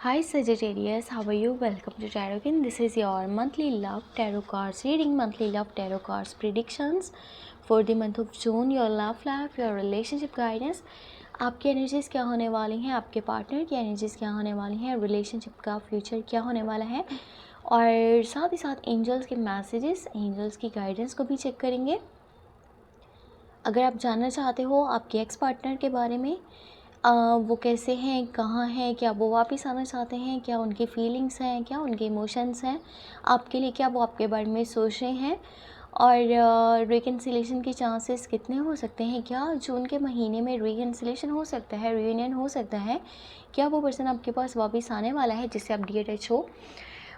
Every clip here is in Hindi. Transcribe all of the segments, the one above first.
Hi Sagittarius, how are you? Welcome to Tarotkin. This is your monthly love tarot cards reading, monthly love tarot cards predictions for the month of June. Your love life, your relationship guidance. आपकी एनर्जीज क्या होने वाली हैं, आपके पार्टनर की एनर्जीज क्या होने वाली हैं, रिलेशनशिप का फ्यूचर क्या होने वाला है, और साथ ही साथ एंजल्स के मैसेजेस, एंजल्स की गाइडेंस को भी चेक करेंगे। अगर आप जानना चाहते हो आपके एक्स पार्टनर के बारे में, वो कैसे हैं, कहाँ हैं, क्या वो वापस आना चाहते हैं, क्या उनकी फीलिंग्स हैं, क्या उनके इमोशंस हैं आपके लिए, क्या वो आपके बारे में सोच रहे हैं, और रिकन्सिलेशन के चांसेस कितने हो सकते हैं, क्या जून के महीने में रिकन्सिलेशन हो सकता है, रियूनियन हो सकता है, क्या वो पर्सन आपके पास वापस आने वाला है जिससे आप डीअटैच हो।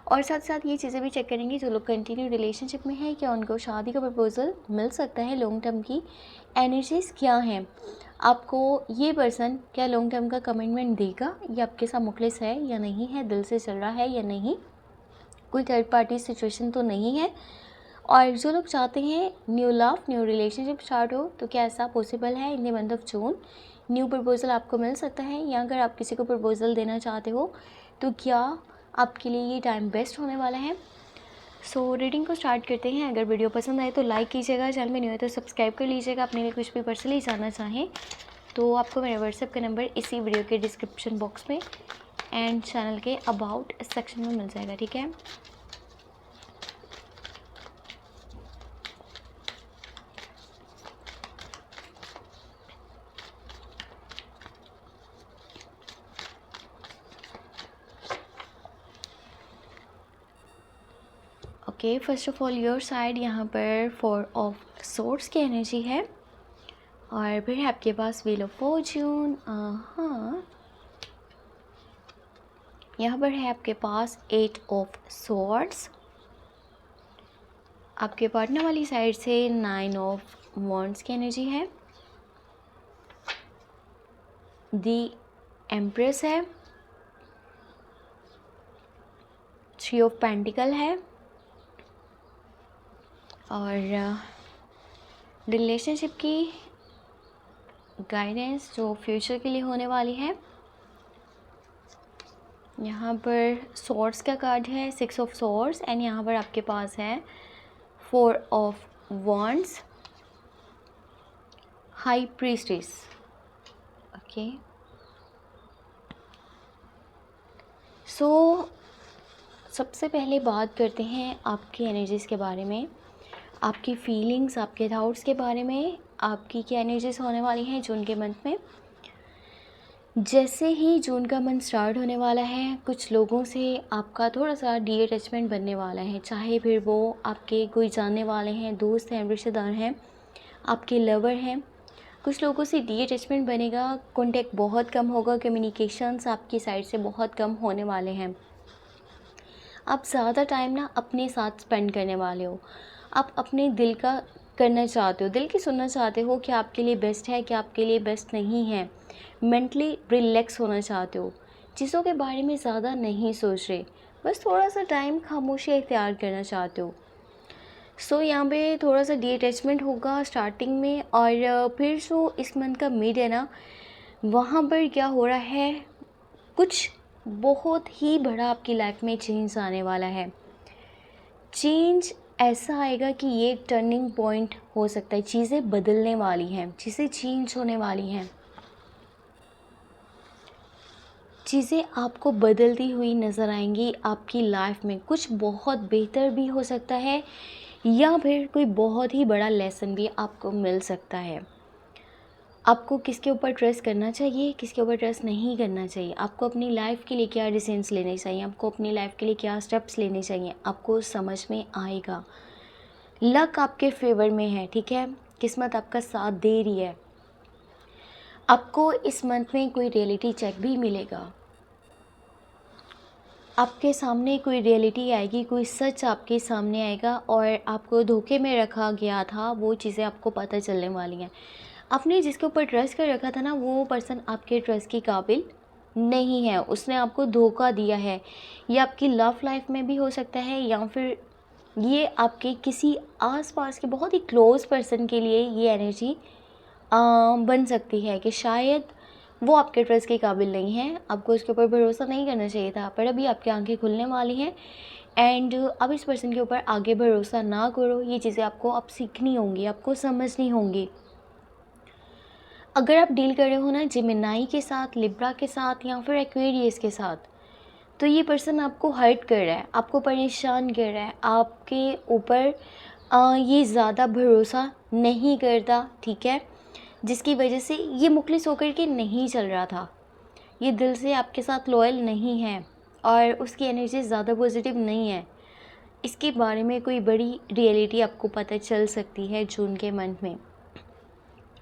और साथ साथ ये चीज़ें भी चेक करेंगे जो लोग कंटिन्यू रिलेशनशिप में हैं, क्या उनको शादी का प्रपोजल मिल सकता है, लॉन्ग टर्म की एनर्जीज क्या हैं, आपको ये पर्सन क्या लॉन्ग टर्म का कमिटमेंट देगा, ये आपके साथ मुखलिस है या नहीं है, दिल से चल रहा है या नहीं, कोई थर्ड पार्टी सिचुएशन तो नहीं है, और जो लोग चाहते हैं new love, new relationship start हो, तो क्या ऐसा पॉसिबल है in the month of June, new proposal आपको मिल सकता है, या अगर आप किसी को प्रपोजल देना चाहते हो तो क्या आपके लिए ये टाइम बेस्ट होने वाला है। सो रीडिंग को स्टार्ट करते हैं। अगर वीडियो पसंद आए तो लाइक कीजिएगा, चैनल में न्यू है तो सब्सक्राइब कर लीजिएगा। अपने लिए कुछ भी पर्सनली जानना चाहें तो आपको मेरे व्हाट्सएप का नंबर इसी वीडियो के डिस्क्रिप्शन बॉक्स में एंड चैनल के अबाउट सेक्शन में मिल जाएगा, ठीक है। Okay, first of all your side यहाँ पर 4 ऑफ सोर्ड्स की एनर्जी है, और फिर है आपके पास व्हील ऑफ फॉर्च्यून। हाँ, यहाँ पर है आपके पास 8 ऑफ सोर्ड्स। आपके पार्टनर वाली साइड से 9 ऑफ वॉन्ड्स की एनर्जी है, दी एम्प्रेस है, 3 ऑफ पेंटिकल है, और रिलेशनशिप की गाइडेंस जो फ्यूचर के लिए होने वाली है। यहाँ पर सोर्ड्स का कार्ड है, 6 ऑफ सोर्ड्स, एंड यहाँ पर आपके पास है 4 of wands, high priestess. Okay, so सबसे पहले बात करते हैं आपकी एनर्जीज़ के बारे में, आपकी फीलिंग्स, आपके थाट्स के बारे में, आपकी क्या एनर्जीज़ होने वाली हैं जून के मंथ में। जैसे ही जून का मंथ स्टार्ट होने वाला है, कुछ लोगों से आपका थोड़ा सा डी अटैचमेंट बनने वाला है, चाहे फिर वो आपके कोई जानने वाले हैं, दोस्त हैं, रिश्तेदार हैं, आपके लवर हैं। कुछ लोगों से डी अटैचमेंट बनेगा, कॉन्टैक्ट बहुत कम होगा, कम्युनिकेशंस आपकी साइड से बहुत कम होने वाले हैं। आप ज़्यादा टाइम ना अपने साथ स्पेंड करने वाले हो, आप अपने दिल का करना चाहते हो, दिल की सुनना चाहते हो कि आपके लिए बेस्ट है, कि आपके लिए बेस्ट नहीं है। मेंटली रिलैक्स होना चाहते हो, चीज़ों के बारे में ज़्यादा नहीं सोच रहे, बस थोड़ा सा टाइम खामोशी इख्तियार करना चाहते हो। सो यहाँ पे थोड़ा सा डी अटैचमेंट होगा स्टार्टिंग में, और फिर जो इस मंथ का मिड है ना, वहाँ पर क्या हो रहा है, कुछ बहुत ही बड़ा आपकी लाइफ में चेंज आने वाला है। चेंज ऐसा आएगा कि ये एक टर्निंग पॉइंट हो सकता है, चीज़ें बदलने वाली हैं, चीज़ें चेंज होने वाली हैं, चीज़ें आपको बदलती हुई नज़र आएंगी आपकी लाइफ में। कुछ बहुत बेहतर भी हो सकता है, या फिर कोई बहुत ही बड़ा लेसन भी आपको मिल सकता है। आपको किसके ऊपर ट्रस्ट करना चाहिए, किसके ऊपर ट्रस्ट नहीं करना चाहिए, आपको अपनी लाइफ के लिए क्या डिसीजंस लेने चाहिए, आपको अपनी लाइफ के लिए क्या स्टेप्स लेने चाहिए, आपको समझ में आएगा। लक आपके फेवर में है, ठीक है, किस्मत आपका साथ दे रही है। आपको इस मंथ में कोई रियलिटी चेक भी मिलेगा, आपके सामने कोई रियलिटी आएगी, कोई सच आपके सामने आएगा, और आपको धोखे में रखा गया था वो चीज़ें आपको पता चलने वाली हैं। आपने जिसके ऊपर ट्रस्ट कर रखा था ना, वो पर्सन आपके ट्रस्ट के काबिल नहीं है, उसने आपको धोखा दिया है। ये आपकी लव लाइफ में भी हो सकता है, या फिर ये आपके किसी आसपास के बहुत ही क्लोज़ पर्सन के लिए ये एनर्जी बन सकती है कि शायद वो आपके ट्रस्ट के काबिल नहीं है, आपको उसके ऊपर भरोसा नहीं करना चाहिए था, पर अभी आपकी आंखें खुलने वाली हैं एंड अब इस पर्सन के ऊपर आगे भरोसा ना करो। ये चीज़ें आपको अब सीखनी होंगी, आपको समझनी होंगी। अगर आप डील कर रहे हो ना जेमिनाई के साथ, लिब्रा के साथ या फिर एक्वेरियस के साथ, तो ये पर्सन आपको हर्ट कर रहा है, आपको परेशान कर रहा है, आपके ऊपर ये ज़्यादा भरोसा नहीं करता, ठीक है, जिसकी वजह से ये मुखलिस होकर के नहीं चल रहा था, ये दिल से आपके साथ लॉयल नहीं है और उसकी एनर्जी ज़्यादा पॉजिटिव नहीं है। इसके बारे में कोई बड़ी रियलिटी आपको पता चल सकती है जून के मंथ में।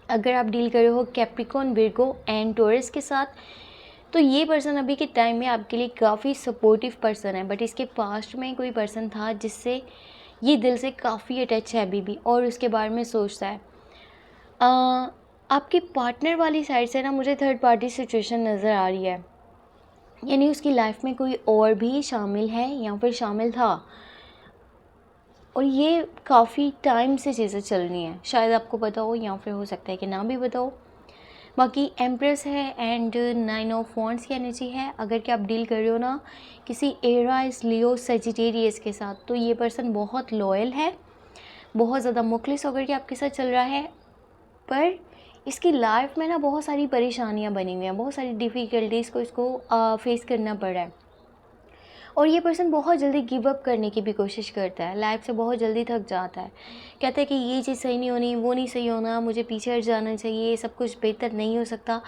अगर आप डील कर रहे हो कैप्रिकॉर्न, विर्गो एंड टॉरस के साथ, तो ये पर्सन अभी के टाइम में आपके लिए काफ़ी सपोर्टिव पर्सन है, बट इसके पास्ट में कोई पर्सन था जिससे ये दिल से काफ़ी अटैच है अभी भी और उसके बारे में सोचता है। आपके पार्टनर वाली साइड से ना मुझे थर्ड पार्टी सिचुएशन नज़र आ रही है, यानी उसकी लाइफ में कोई और भी शामिल है या फिर शामिल था और ये काफ़ी टाइम से चीज़ें चल रही हैं, शायद आपको पता हो या फिर हो सकता है कि ना भी पता हो। बाकी एम्प्रेस है एंड 9 ऑफ वॉन्ड्स की एनर्जी है। अगर कि आप डील कर रहे हो ना किसी एराइस, लियो, सेजिटेरियस के साथ, तो ये पर्सन बहुत लॉयल है, बहुत ज़्यादा मुखलिस होकर के आपके साथ चल रहा है, पर इसकी लाइफ में ना बहुत सारी परेशानियां बनी हुई हैं, बहुत सारी डिफ़िकल्टीज़ को इसको फेस करना पड़ रहा है और ये पर्सन बहुत जल्दी गिव अप करने की भी कोशिश करता है, लाइफ से बहुत जल्दी थक जाता है, कहता है कि ये चीज़ सही नहीं होनी, वो नहीं सही होना, मुझे पीछे हट जाना चाहिए, सब कुछ बेहतर नहीं हो सकता,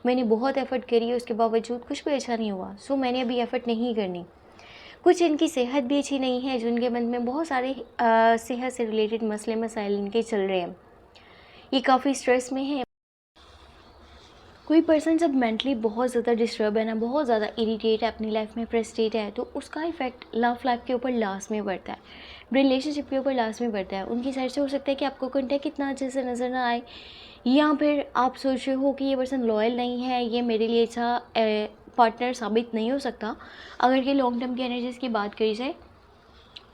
मैंने बहुत एफ़र्ट करी है उसके बावजूद कुछ भी अच्छा नहीं हुआ, सो मैंने अभी एफ़र्ट नहीं करनी। कुछ इनकी सेहत भी अच्छी नहीं है, जो इनके मन में बहुत सारे सेहत से रिलेटेड मसले मसाइल इनके चल रहे हैं, ये काफ़ी स्ट्रेस में है। कोई पर्सन जब मेंटली बहुत ज़्यादा डिस्टर्ब है ना, बहुत ज़्यादा इरिटेट है, अपनी लाइफ में फ्रस्ट्रेट है, तो उसका इफेक्ट लव लाइफ के ऊपर लास्ट में पड़ता है, रिलेशनशिप के ऊपर लास्ट में पड़ता है। उनकी साइड से हो सकता है कि आपको कंटेक्ट कितना अच्छे से नज़र ना आए, या फिर आप सोच रहे हो कि ये पर्सन लॉयल नहीं है, ये मेरे लिए अच्छा पार्टनर साबित नहीं हो सकता अगर कि लॉन्ग टर्म की एनर्जीज़ की बात करी जाए।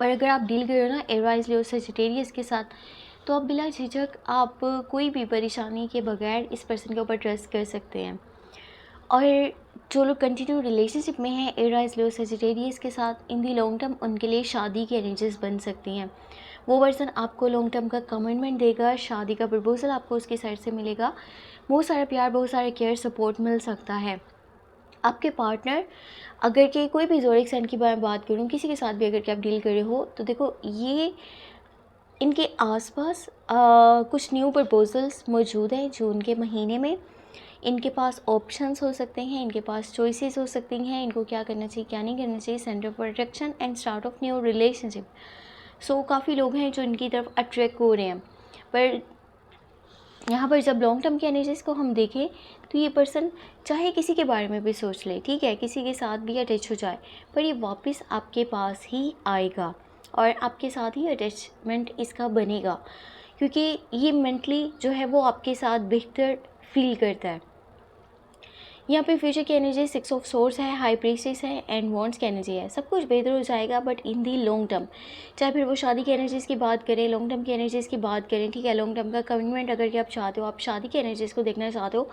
पर अगर आप डील कर रहे हो ना एराइस, लियो, सेजिटेरियस के साथ, तो आप बिला झिझक आप कोई भी परेशानी के बगैर इस पर्सन के ऊपर ट्रस्ट कर सकते हैं। और जो लोग कंटिन्यू रिलेशनशिप में हैं एराइस, लियो, सेजिटेरियस के साथ, इन दी लॉन्ग टर्म उनके लिए शादी की एनर्जीज बन सकती हैं। वो पर्सन आपको लॉन्ग टर्म का कमिटमेंट देगा, शादी का प्रपोजल आपको उसकी साइड से मिलेगा, बहुत सारा प्यार, बहुत सारा केयर, सपोर्ट मिल सकता है। आपके पार्टनर, अगर कि कोई भी ज़ोडिएक साइन की बात करूँ, किसी के साथ भी अगर कि आप डील कर रहे हो, तो देखो ये इनके आसपास कुछ न्यू प्रपोजल्स मौजूद हैं जून के महीने में। इनके पास ऑप्शंस हो सकते हैं, इनके पास चॉइसेस हो सकती हैं, इनको क्या करना चाहिए, क्या नहीं करना चाहिए, centre of attraction and start of new relationship. So काफ़ी लोग हैं जो इनकी तरफ अट्रैक्ट हो रहे हैं, पर यहाँ पर जब लॉन्ग टर्म की एनर्जीज़ को हम देखें तो ये पर्सन चाहे किसी के बारे में भी सोच ले, ठीक है, किसी के साथ भी अटैच हो जाए, पर ये वापस आपके पास ही आएगा और आपके साथ ही अटैचमेंट इसका बनेगा, क्योंकि ये मेंटली जो है वो आपके साथ बेहतर फील करता है। यहाँ पे फ्यूचर की एनर्जी 6 ऑफ सोर्स है, हाई प्रीस्टेस है एंड वॉन्ट्स की एनर्जी है। सब कुछ बेहतर हो जाएगा, but in the long term, चाहे फिर वो शादी की एनर्जीज़ की बात करें, लॉन्ग टर्म की एनर्जीज़ की बात करें, ठीक है, लॉन्ग टर्म का कमिटमेंट अगर कि आप चाहते हो, आप शादी की एनर्जीज़ को देखना चाहते हो,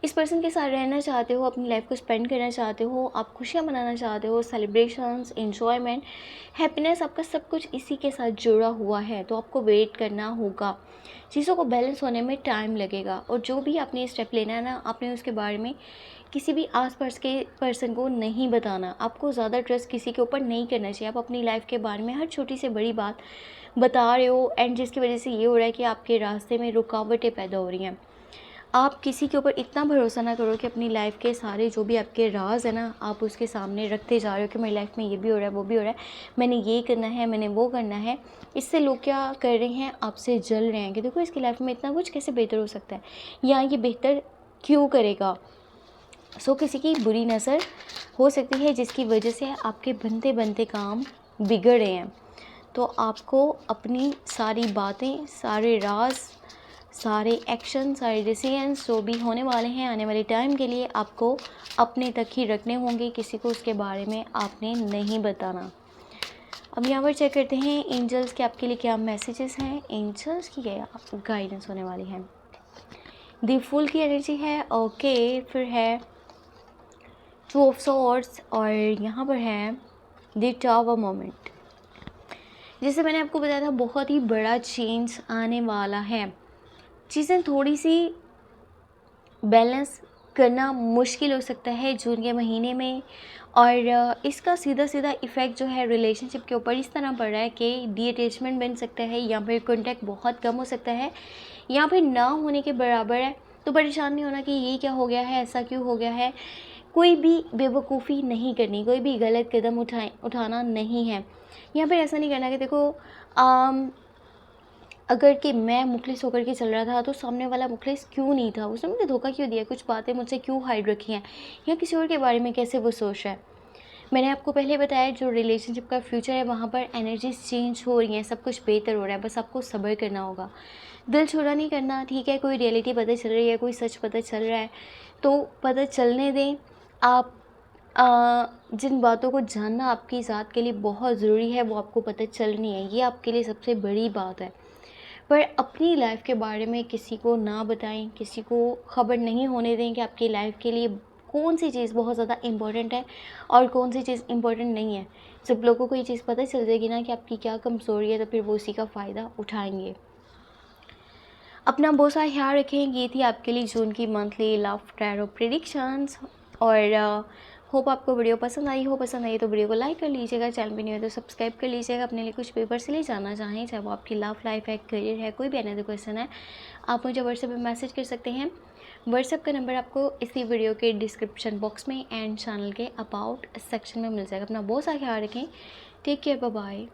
इस पर्सन के साथ रहना चाहते हो, अपनी लाइफ को स्पेंड करना चाहते हो, आप खुशियाँ मनाना चाहते हो, सेलिब्रेशंस, इन्जॉयमेंट, हैप्पीनेस, आपका सब कुछ इसी के साथ जुड़ा हुआ है, तो आपको वेट करना होगा। चीज़ों को बैलेंस होने में टाइम लगेगा और जो भी आपने स्टेप लेना है ना, आपने उसके बारे में किसी भी आसपास के पर्सन को नहीं बताना। आपको ज़्यादा ट्रस्ट किसी के ऊपर नहीं करना चाहिए। आप अपनी लाइफ के बारे में हर छोटी से बड़ी बात बता रहे हो एंड जिसकी वजह से ये हो रहा है कि आपके रास्ते में रुकावटें पैदा हो रही हैं। आप किसी के ऊपर इतना भरोसा ना करो कि अपनी लाइफ के सारे जो भी आपके राज है ना, आप उसके सामने रखते जा रहे हो कि मेरी लाइफ में ये भी हो रहा है, वो भी हो रहा है, मैंने ये करना है, मैंने वो करना है। इससे लोग क्या कर रहे हैं, आपसे जल रहे हैं कि देखो इसकी लाइफ में इतना कुछ कैसे बेहतर हो सकता है, या ये बेहतर क्यों करेगा। सो किसी की बुरी नज़र हो सकती है जिसकी वजह से आपके बनते बनते काम बिगड़ रहे हैं। तो आपको अपनी सारी बातें, सारे राज, सारे एक्शन, सारे डिसीजंस जो भी होने वाले हैं आने वाले टाइम के लिए, आपको अपने तक ही रखने होंगे, किसी को उसके बारे में आपने नहीं बताना। अब यहाँ पर चेक करते हैं एंजल्स के आपके लिए क्या मैसेजेस हैं, एंजल्स की क्या गाइडेंस होने वाली है। द फूल की एनर्जी है, ओके। फिर है टू ऑफ सॉर्ड्स और यहाँ पर है द टावर मोमेंट। जैसे मैंने आपको बताया था बहुत ही बड़ा चेंज आने वाला है, चीज़ें थोड़ी सी बैलेंस करना मुश्किल हो सकता है जून के महीने में। और इसका सीधा सीधा इफ़ेक्ट जो है रिलेशनशिप के ऊपर इस तरह पड़ रहा है कि डी-अटैचमेंट बन सकता है, या फिर कॉन्टैक्ट बहुत कम हो सकता है, या फिर ना होने के बराबर है। तो परेशान नहीं होना कि ये क्या हो गया है, ऐसा क्यों हो गया है। कोई भी बेवकूफ़ी नहीं करनी, कोई भी गलत कदम उठाना नहीं है। यहाँ पर ऐसा नहीं करना कि देखो अगर कि मैं मुखलिस होकर के चल रहा था तो सामने वाला मुखलिस क्यों नहीं था, उसने मुझे धोखा क्यों दिया, कुछ बातें मुझसे क्यों हाइड रखी हैं, या किसी और के बारे में कैसे वो सोच रहा है। मैंने आपको पहले बताया जो रिलेशनशिप का फ्यूचर है वहाँ पर एनर्जीज चेंज हो रही हैं, सब कुछ बेहतर हो रहा है, बस आपको सब्र करना होगा, दिल छोटा नहीं करना। ठीक है, कोई रियलिटी पता चल रही है, कोई सच पता चल रहा है तो पता चलने दें। आप जिन बातों को जानना आपकी ज़ात के लिए बहुत ज़रूरी है वो आपको पता चलनी है, ये आपके लिए सबसे बड़ी बात है। पर अपनी लाइफ के बारे में किसी को ना बताएं, किसी को ख़बर नहीं होने दें कि आपकी लाइफ के लिए कौन सी चीज़ बहुत ज़्यादा इम्पोर्टेंट है और कौन सी चीज़ इम्पोर्टेंट नहीं है। जब लोगों को ये चीज़ पता चल जाएगी ना कि आपकी क्या कमज़ोरी है, तो फिर वो उसी का फ़ायदा उठाएंगे। अपना बहुत सारा ख्याल रखें। ये थी आपके लिए जून की मंथली लव टैरो प्रेडिक्शंस। और होप आपको वीडियो पसंद आई हो। पसंद आई तो वीडियो को लाइक कर लीजिएगा, चैनल पे नहीं हो तो सब्सक्राइब कर लीजिएगा। अपने लिए कुछ पेपर से ले जाना चाहें, चाहे वो आपकी लव लाइफ है, करियर है, कोई भी अनदर क्वेश्चन है, आप मुझे व्हाट्सएप पे मैसेज कर सकते हैं। व्हाट्सएप का नंबर आपको इसी वीडियो के डिस्क्रिप्शन बॉक्स में एंड चैनल के अबाउट सेक्शन में मिल जाएगा। अपना बहुत सारा ख्याल रखें। Take care, bye bye.